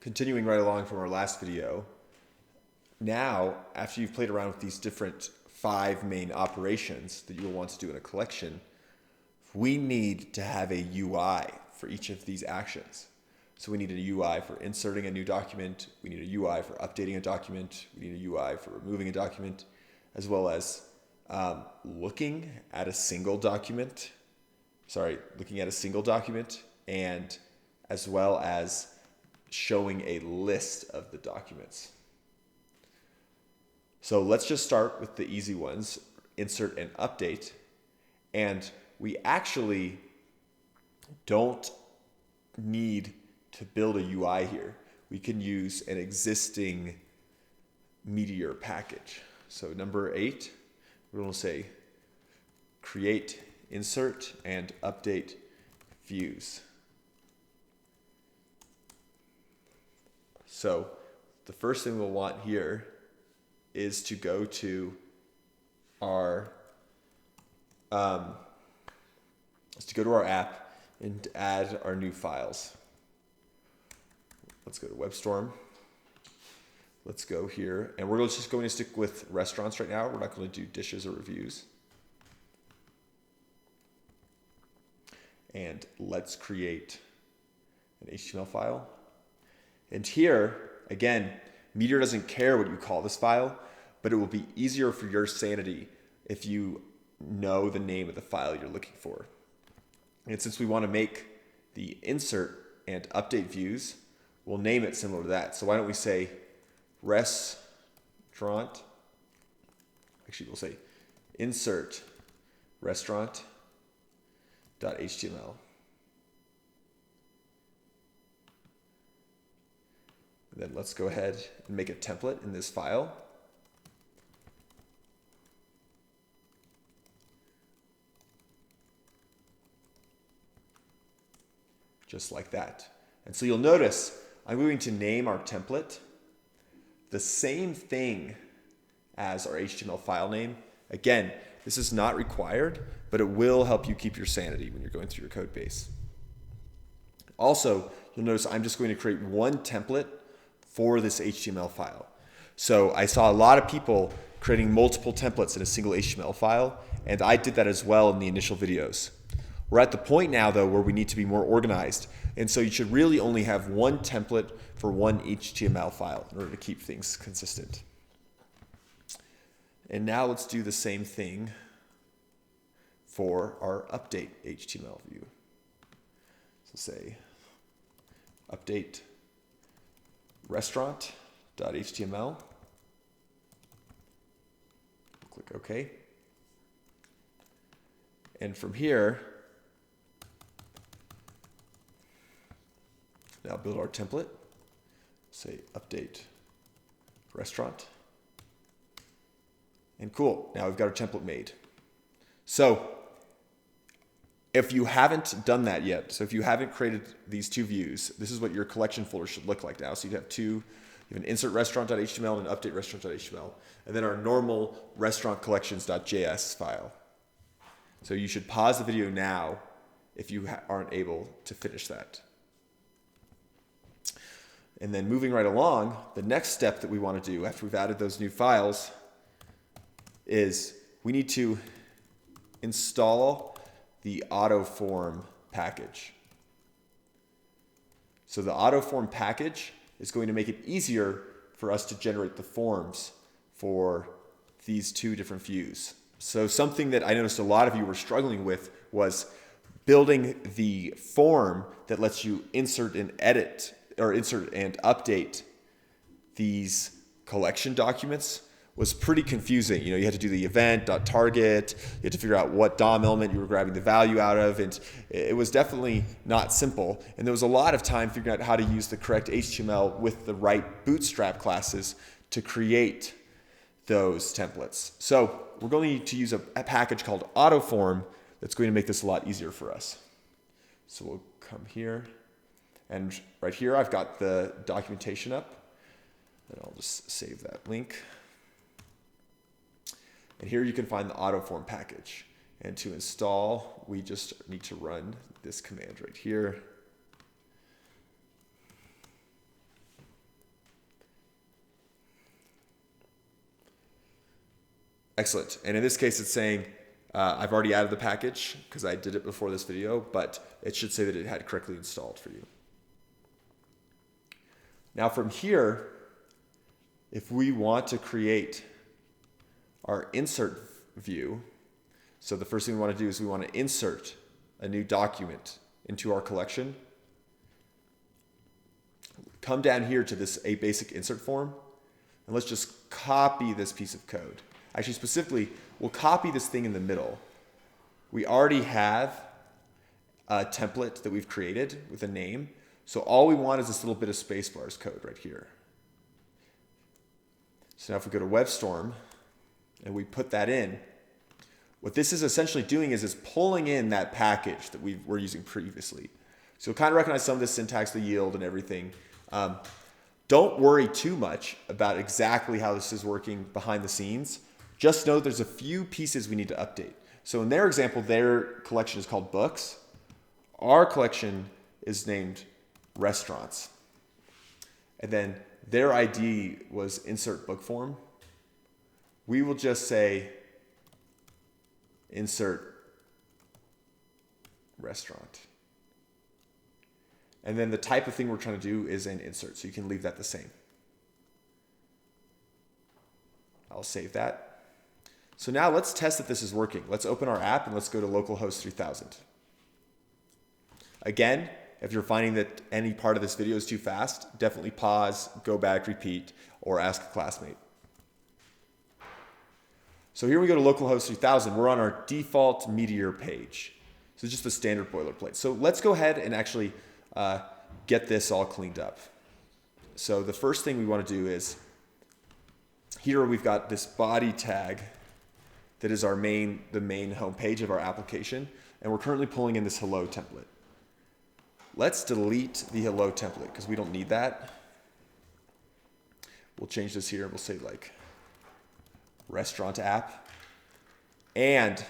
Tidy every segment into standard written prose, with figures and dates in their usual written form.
continuing right along from our last video, now after you've played around with these different 5 main operations that you'll want to do in a collection, we need to have a UI for each of these actions. So we need a UI for inserting a new document, we need a UI for updating a document, we need a UI for removing a document, as well as looking at a single document, and as well as showing a list of the documents. So let's just start with the easy ones, insert and update. And we actually don't need to build a UI here. We can use an existing Meteor package. So number 8, we're going to say create, insert, and update views. So the first thing we'll want here is to go to our app and add our new files. Let's go to WebStorm. Let's go here, and we're just going to stick with restaurants right now. We're not going to do dishes or reviews. And let's create an HTML file. And here, again, Meteor doesn't care what you call this file, but it will be easier for your sanity if you know the name of the file you're looking for. And since we want to make the insert and update views, we'll name it similar to that. So why don't we say restaurant, actually we'll say insert restaurant.html. And then let's go ahead and make a template in this file. Just like that. And so you'll notice I'm going to name our template the same thing as our HTML file name. Again, this is not required, but it will help you keep your sanity when you're going through your code base. Also, you'll notice I'm just going to create one template for this HTML file. So I saw a lot of people creating multiple templates in a single HTML file, and I did that as well in the initial videos. We're at the point now, though, where we need to be more organized. And so you should really only have one template for one HTML file in order to keep things consistent. And now let's do the same thing for our update HTML view. So say update restaurant.html. Click OK. And from here, now build our template. Say update restaurant. And cool, now we've got our template made. So if you haven't done that yet, so if you haven't created these 2 views, this is what your collection folder should look like now. So you have you have an insert restaurant.html and an update restaurant.html, and then our normal restaurant collections.js file. So you should pause the video now if you aren't able to finish that. And then moving right along, the next step that we want to do after we've added those new files is we need to install the AutoForm package. So the AutoForm package is going to make it easier for us to generate the forms for these 2 different views. So something that I noticed a lot of you were struggling with was building the form that lets you insert and update these collection documents was pretty confusing. You had to do the event.target, you had to figure out what DOM element you were grabbing the value out of, and it was definitely not simple. And there was a lot of time figuring out how to use the correct HTML with the right bootstrap classes to create those templates. So we're going to use a package called AutoForm that's going to make this a lot easier for us. So we'll come here. And right here, I've got the documentation up, and I'll just save that link. And here you can find the AutoForm package. And to install, we just need to run this command right here. Excellent. And in this case, it's saying I've already added the package because I did it before this video, but it should say that it had correctly installed for you. Now from here, if we want to create our insert view, so the first thing we want to do is we want to insert a new document into our collection. Come down here to this a basic insert form, and let's just copy this piece of code. Actually, specifically, we'll copy this thing in the middle. We already have a template that we've created with a name, so all we want is this little bit of Spacebars code right here. So now if we go to WebStorm and we put that in, what this is essentially doing is it's pulling in that package that we were using previously. So you'll kind of recognize some of the syntax, the yield and everything. Don't worry too much about exactly how this is working behind the scenes. Just know there's a few pieces we need to update. So in their example, their collection is called books. Our collection is named restaurants. And then their ID was insert book form. We will just say insert restaurant. And then the type of thing we're trying to do is an insert, so you can leave that the same. I'll save that. So now let's test that this is working. Let's open our app and let's go to localhost 3000. Again, if you're finding that any part of this video is too fast, definitely pause, go back, repeat, or ask a classmate. So here we go to localhost 3000. We're on our default Meteor page. So it's just the standard boilerplate. So let's go ahead and actually get this all cleaned up. So the first thing we want to do is, here we've got this body tag that is the main home page of our application, and we're currently pulling in this hello template. Let's delete the hello template because we don't need that. We'll change this here. We'll say like restaurant app. And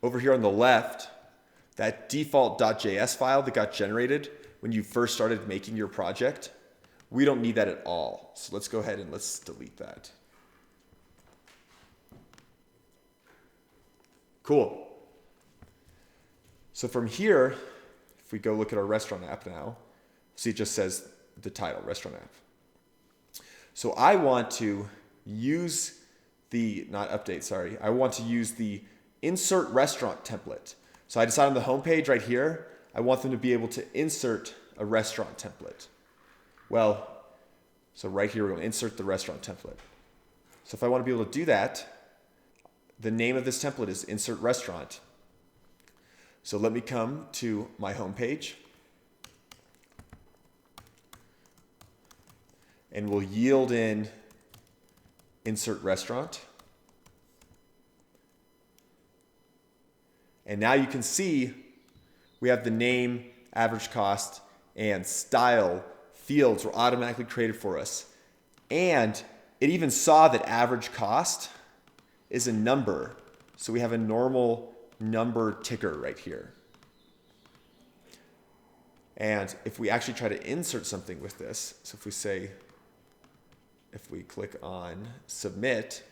over here on the left, that default.js file that got generated when you first started making your project, we don't need that at all. So let's go ahead and let's delete that. Cool. So from here, if we go look at our restaurant app now, see it just says the title, restaurant app. So I want to use I want to use the insert restaurant template. So I decide on the home page right here, I want them to be able to insert a restaurant template. Well, so right here, we're going to insert the restaurant template. So if I want to be able to do that, the name of this template is insert restaurant. So let me come to my home page, and we'll yield in insert restaurant. And now you can see we have the name, average cost, and style fields were automatically created for us. And it even saw that average cost is a number. So we have a normal number ticker right here. And if we actually try to insert something with this, so if we click on submit,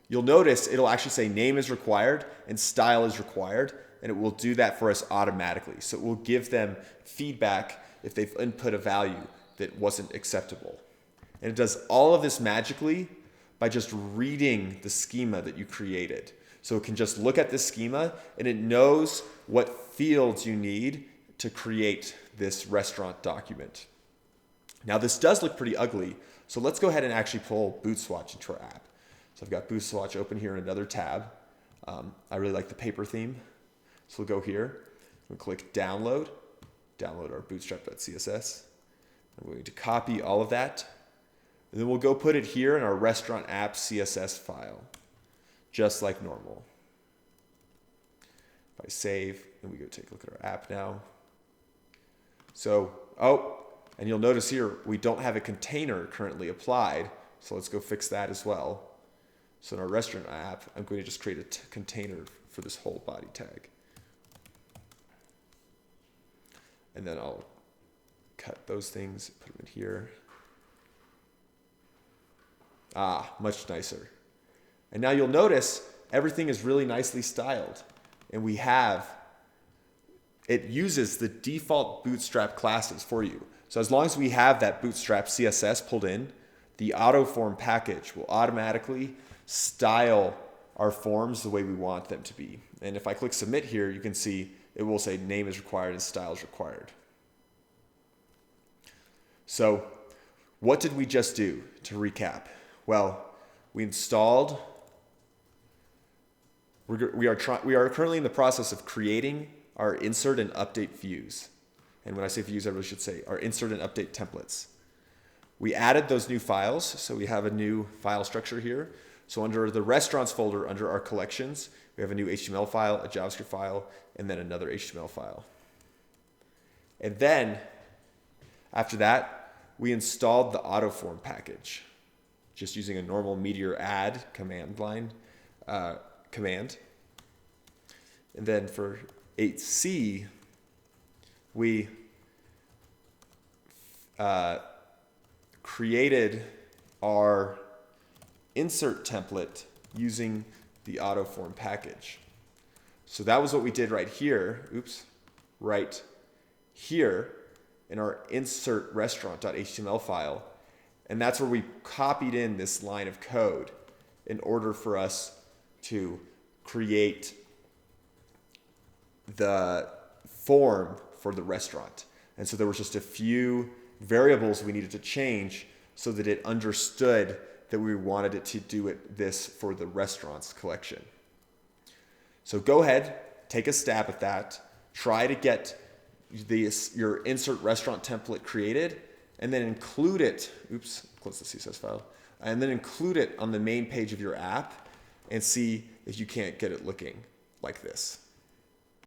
you'll notice it'll actually say name is required and style is required, and it will do that for us automatically. So it will give them feedback if they've input a value that wasn't acceptable. And it does all of this magically by just reading the schema that you created. So it can just look at this schema and it knows what fields you need to create this restaurant document. Now this does look pretty ugly, so let's go ahead and actually pull Boot Swatch into our app. So I've got Boot Swatch open here in another tab. I really like the paper theme. So we'll go here, we'll click download our bootstrap.css. I'm going to copy all of that, and then we'll go put it here in our restaurant app CSS file, just like normal. If I save, and we go take a look at our app now. So, and you'll notice here, we don't have a container currently applied, so let's go fix that as well. So in our restaurant app, I'm going to just create a container for this whole body tag. And then I'll cut those things, put them in here. Much nicer. And now you'll notice everything is really nicely styled. And it uses the default Bootstrap classes for you. So as long as we have that Bootstrap CSS pulled in, the auto form package will automatically style our forms the way we want them to be. And if I click submit here, you can see it will say name is required and style is required. So what did we just do to recap? Well, we installed, we are currently in the process of creating our insert and update views. And when I say views, I really should say our insert and update templates. We added those new files, so we have a new file structure here. So under the restaurants folder, under our collections, we have a new HTML file, a JavaScript file, and then another HTML file. And then, after that, we installed the autoform package, just using a normal Meteor add command line command. And then for 8C, we created our insert template using the autoform package. So that was what we did right here. Right here in our insert restaurant.html file. And that's where we copied in this line of code in order for us to create the form for the restaurant. And so there was just a few variables we needed to change so that it understood that we wanted it to do this for the restaurants collection. So go ahead, take a stab at that, try to get your insert restaurant template created, and then include it, close the CSS file, and then include it on the main page of your app and see if you can't get it looking like this.